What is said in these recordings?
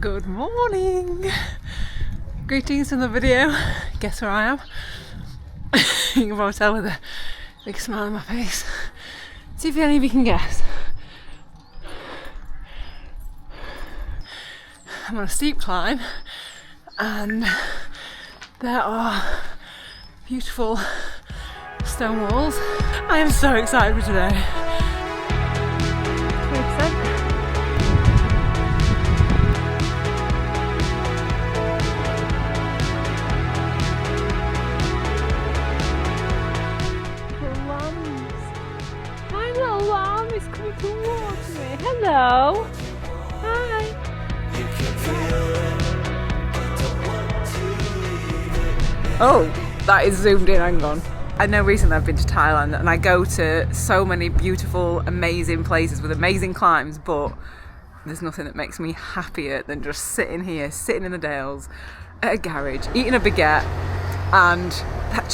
Good morning! Greetings from the video. Guess where I am? You can probably tell with a big smile on my face. See if any of you can guess. I'm on a steep climb and there are beautiful stone walls. I am so excited for today. Towards me. Hello. Hi. Oh, that is zoomed in, hang on. I know recently I've been to Thailand and I go to so many beautiful, amazing places with amazing climbs, but there's nothing that makes me happier than just sitting here, sitting in the Dales at a garage, eating a baguette, and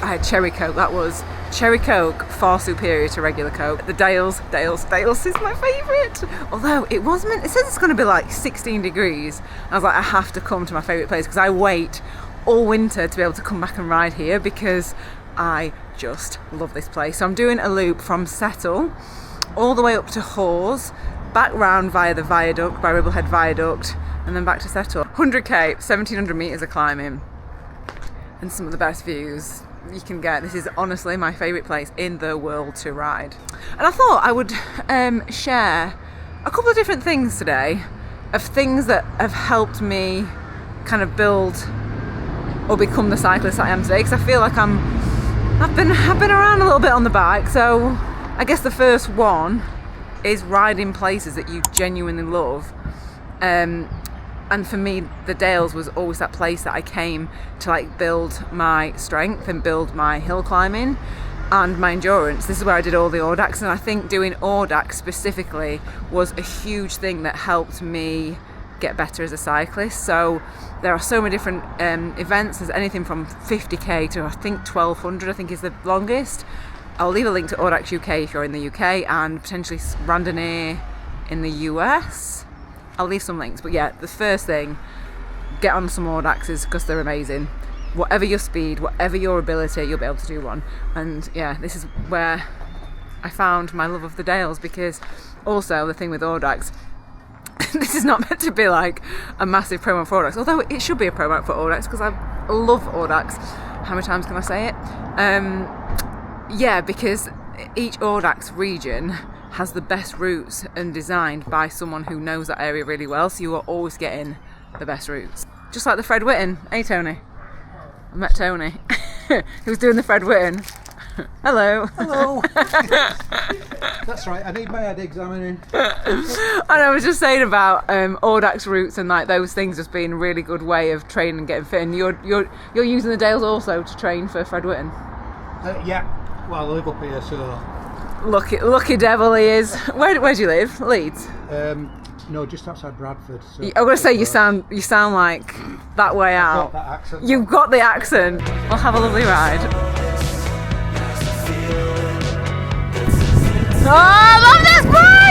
I had cherry coke. That was cherry coke, far superior to regular coke. The Dales is my favourite. Although it says it's going to be like 16 degrees. I was like, I have to come to my favourite place because I wait all winter to be able to come back and ride here because I just love this place. So I'm doing a loop from Settle all the way up to Hawes, back round via the viaduct, by Ribblehead Viaduct, and then back to Settle. 100k, 1700 metres of climbing, and some of the best views you can get. This is honestly my favourite place in the world to ride. And I thought I would share a couple of different things today of things that have helped me kind of build or become the cyclist I am today, because I feel like I've been around a little bit on the bike. So I guess the first one is riding places that you genuinely love. And for me, the Dales was always that place that I came to like build my strength and build my hill climbing and my endurance. This is where I did all the Audax, and I think doing Audax specifically was a huge thing that helped me get better as a cyclist. So there are so many different events. There's anything from 50k to I think 1200 I think is the longest. I'll leave a link to Audax UK if you're in the UK, and potentially Randonneur in the US. I'll leave some links, but yeah, the first thing, get on some Audaxes because they're amazing. Whatever your speed, whatever your ability, you'll be able to do one. And yeah, this is where I found my love of the Dales, because also the thing with Audax, this is not meant to be like a massive promo for Audax, although it should be a promo for Audax because I love Audax. How many times can I say it? Yeah, because each Audax region has the best routes and designed by someone who knows that area really well, so you are always getting the best routes. Just like the Fred Whitten. Hey Tony. I met Tony who's doing the Fred Whitten. Hello. Hello. That's right, I need my head examining. And I was just saying about Audax routes and like those things just being a really good way of training and getting fit, and you're using the Dales also to train for Fred Whitten. Yeah, well I live up here, so Lucky devil he is. Where do you live? Leeds? No, just outside Bradford. So I'm going to say you sound like that way out. Got that accent. You've got the accent. Well, have a lovely ride. Oh, I love this place!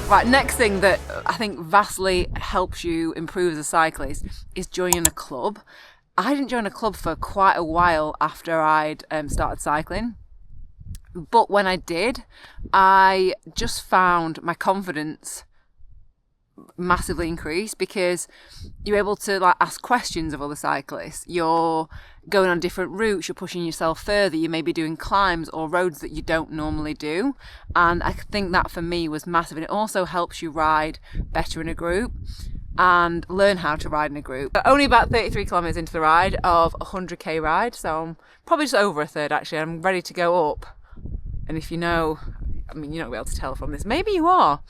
Right, next thing that I think vastly helps you improve as a cyclist is joining a club. I didn't join a club for quite a while after I'd started cycling. But when I did, I just found my confidence massively increased, because you're able to like ask questions of other cyclists. You're going on different routes, you're pushing yourself further, you may be doing climbs or roads that you don't normally do, and I think that for me was massive. And it also helps you ride better in a group and learn how to ride in a group. But only about 33 kilometres into the ride of a 100k ride, so I'm probably just over a third actually. I'm ready to go up, and if you know, I mean you're not going to be able to tell from this, maybe you are,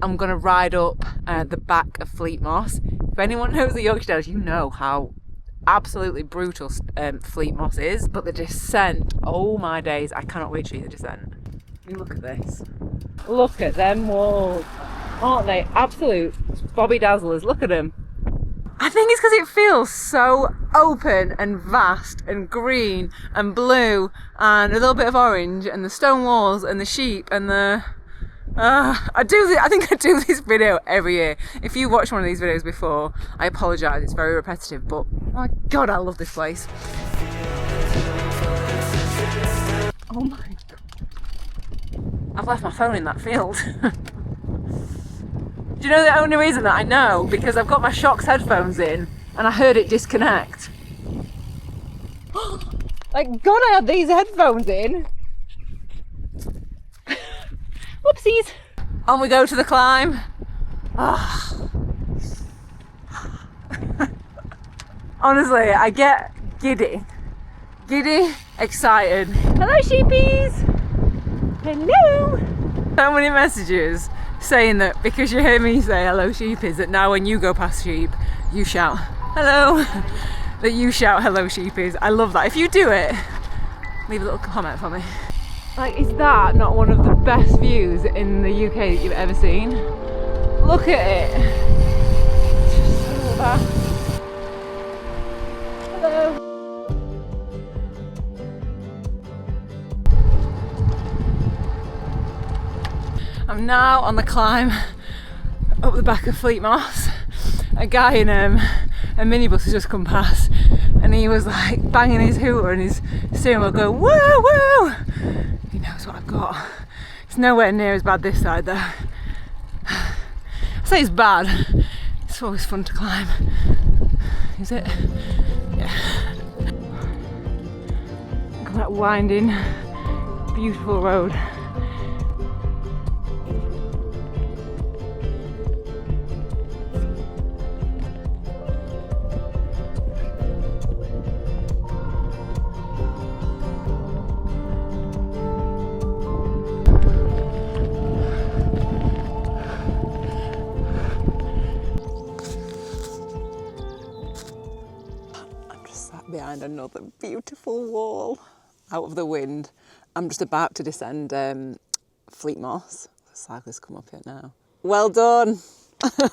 I'm going to ride up the back of Fleet Moss. If anyone knows the Yorkshire Dales, you know how absolutely brutal Fleet Moss is. But the descent, oh my days, I cannot wait to see the descent. You look at this. Look at them walls. Aren't they absolute Bobby Dazzlers? Look at them. I think it's because it feels so open and vast and green and blue and a little bit of orange and the stone walls and the sheep and the... I think I do this video every year. If you watched one of these videos before, I apologise, it's very repetitive, but oh my god, I love this place. Oh my god. I've left my phone in that field. Do you know the only reason that I know? Because I've got my Shocks headphones in and I heard it disconnect. Like god, I had these headphones in. Whoopsies. On we go to the climb. Oh. Honestly, I get giddy, excited. Hello sheepies. Hello. So many messages saying that because you hear me say hello sheepies, that now when you go past sheep, you shout hello. That you shout hello sheepies. I love that. If you do it, leave a little comment for me. Like, is that not one of the best views in the UK that you've ever seen? Look at it. It's just so vast. Hello. I'm now on the climb up the back of Fleet Moss. A guy in a minibus has just come past and he was like banging his hooter and his steering wheel going woo woo. He knows what I've got. It's nowhere near as bad this side though. I say it's bad. It's always fun to climb. Is it? Yeah. Look at that winding, beautiful road. Behind another beautiful wall out of the wind. I'm just about to descend Fleet Moss. The cyclists come up here now. Well done.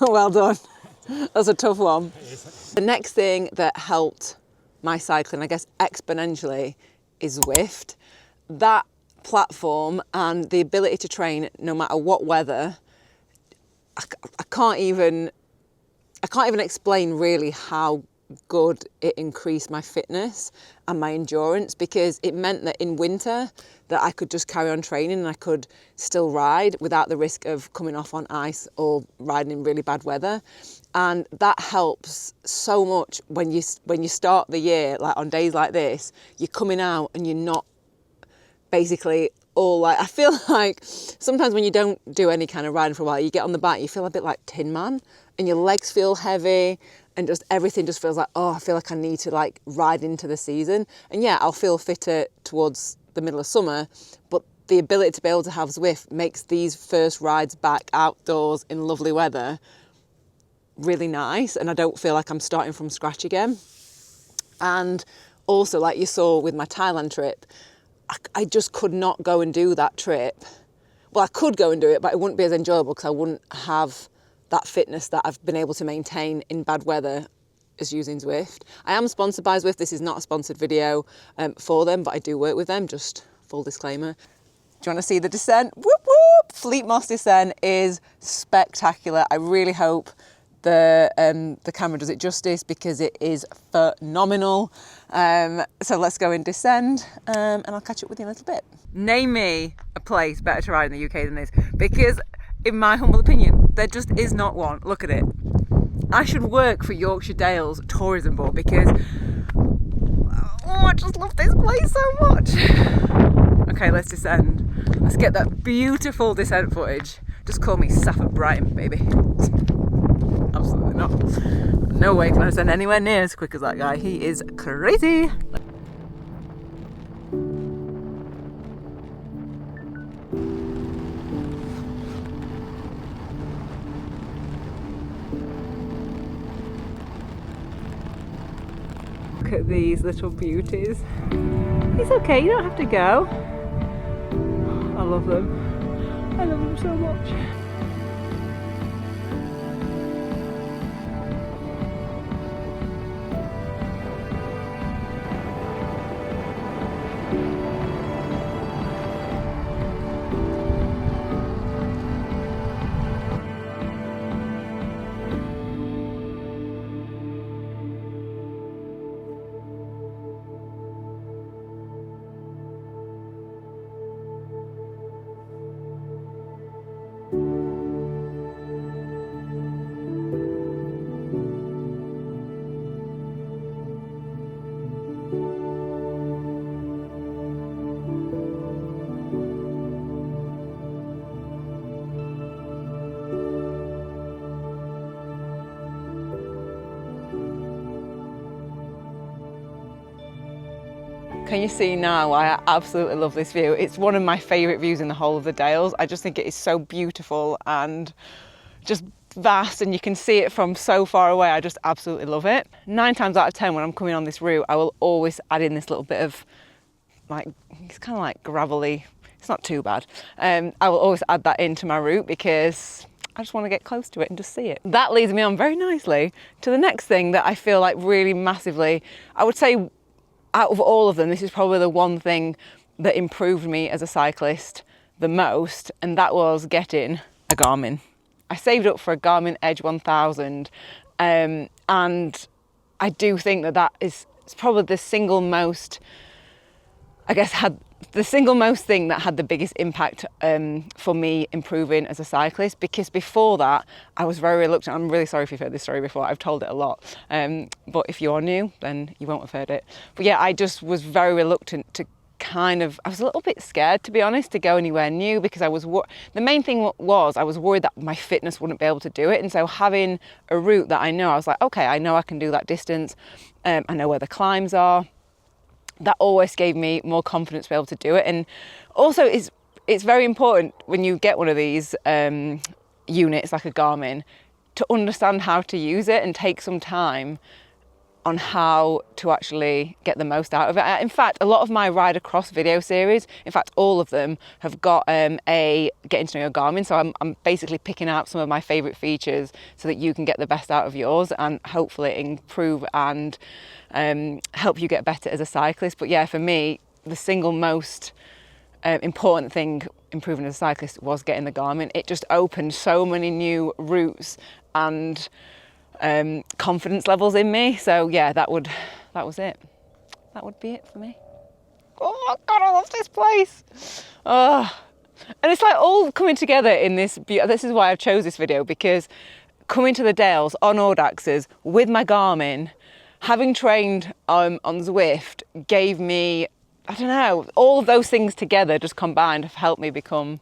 Well done. That's a tough one. The next thing that helped my cycling, I guess exponentially, is Zwift. That platform and the ability to train no matter what weather, I can't even explain really how good it increased my fitness and my endurance, because it meant that in winter that I could just carry on training and I could still ride without the risk of coming off on ice or riding in really bad weather. And that helps so much when you start the year, like on days like this, you're coming out and you're not basically all like, I feel like sometimes when you don't do any kind of riding for a while, you get on the bike, you feel a bit like Tin Man and your legs feel heavy and just everything just feels like, oh, I feel like I need to like ride into the season. And yeah, I'll feel fitter towards the middle of summer, but the ability to be able to have Zwift makes these first rides back outdoors in lovely weather really nice, and I don't feel like I'm starting from scratch again. And also, like you saw with my Thailand trip, I just could not go and do that trip. Well, I could go and do it, but it wouldn't be as enjoyable because I wouldn't have that fitness that I've been able to maintain in bad weather as using Zwift. I am sponsored by Zwift. This is not a sponsored video for them, but I do work with them, just full disclaimer. Do you want to see the descent? Whoop, whoop! Fleet Moss descent is spectacular. I really hope the camera does it justice because it is phenomenal. So let's go and descend and I'll catch up with you in a little bit. Name me a place better to ride in the UK than this, because in my humble opinion, there just is not one. Look at it. I should work for Yorkshire Dales Tourism Board because I just love this place so much. Okay, let's descend. Let's get that beautiful descent footage. Just call me Safford Brighton, baby. Absolutely not. No way can I descend anywhere near as quick as that guy. He is crazy. Look at these little beauties. It's okay, you don't have to go. I love them. I love them so much. Can you see now why I absolutely love this view? It's one of my favourite views in the whole of the Dales. I just think it is so beautiful and just vast, and you can see it from so far away. I just absolutely love it. 9 times out of 10 when I'm coming on this route, I will always add in this little bit of, like, it's kind of like gravelly. It's not too bad. I will always add that into my route because I just want to get close to it and just see it. That leads me on very nicely to the next thing that I feel like really massively, I would say out of all of them, this is probably the one thing that improved me as a cyclist the most, and that was getting a Garmin. I saved up for a Garmin Edge 1000, and I do think that that is probably the single most, I guess, the single most thing that had the biggest impact for me improving as a cyclist, because before that I was very reluctant. I'm really sorry if you've heard this story before, I've told it a lot, but if you are new then you won't have heard it. But yeah, I just was very reluctant to I was a little bit scared, to be honest, to go anywhere new, because the main thing was I was worried that my fitness wouldn't be able to do it. And so having a route that I know, I was like, okay, I know I can do that distance, I know where the climbs are. That always gave me more confidence to be able to do it. And also it's very important when you get one of these units like a Garmin to understand how to use it and take some time on how to actually get the most out of it. In fact, a lot of my Ride Across video series, in fact all of them, have got a getting to know your Garmin. So I'm basically picking out some of my favourite features so that you can get the best out of yours and hopefully improve and help you get better as a cyclist. But yeah, for me, the single most important thing improving as a cyclist was getting the Garmin. It just opened so many new routes and confidence levels in me. So yeah, that was it. That would be it for me. Oh God, I love this place. Oh. And it's like all coming together in this. This is why I chose this video, because coming to the Dales on Audaxes with my Garmin, having trained on Zwift, gave me, I don't know, all of those things together just combined have helped me become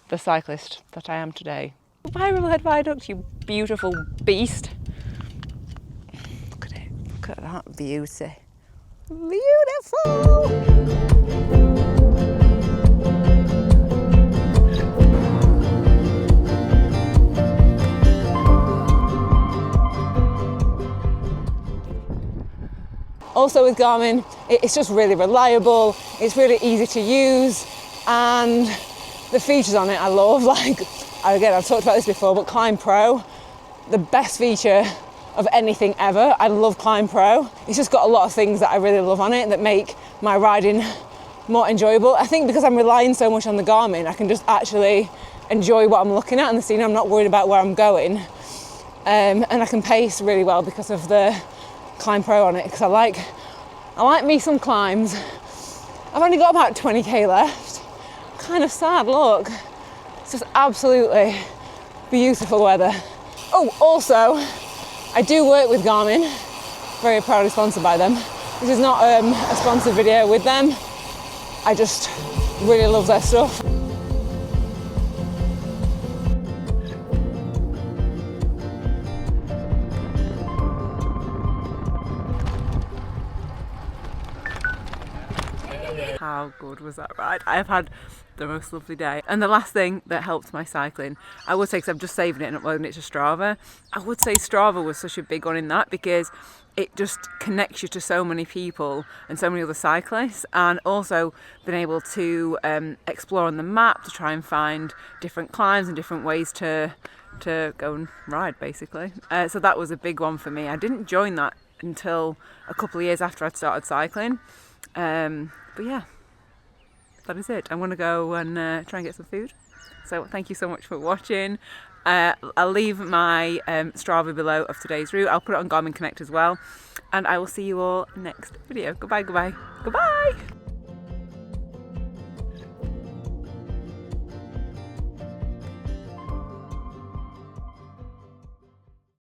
the cyclist that I am today. Bye, Riverhead Viaduct, you beautiful beast. Look at it, look at that beauty. Beautiful! Also with Garmin, it's just really reliable, it's really easy to use, and the features on it I love. Like, again, I've talked about this before, but Climb Pro, the best feature of anything ever. I love Climb Pro. It's just got a lot of things that I really love on it that make my riding more enjoyable. I think because I'm relying so much on the Garmin, I can just actually enjoy what I'm looking at and the scene. I'm not worried about where I'm going. And I can pace really well because of the Climb Pro on it, because I like me some climbs. I've only got about 20k left. Kind of sad, look. It's just absolutely beautiful weather. Oh, also, I do work with Garmin, very proudly sponsored by them. This is not a sponsored video with them. I just really love their stuff. How good was that ride? I've had the most lovely day. And the last thing that helped my cycling, I would say, because I'm just saving it and uploading it to Strava, I would say Strava was such a big one in that, because it just connects you to so many people and so many other cyclists, and also being able to explore on the map to try and find different climbs and different ways to go and ride, basically. So that was a big one for me. I didn't join that until a couple of years after I'd started cycling. But yeah, that is it. I'm going to go and try and get some food. So thank you so much for watching. I'll leave my Strava below of today's route. I'll put it on Garmin Connect as well. And I will see you all next video. Goodbye, goodbye, goodbye!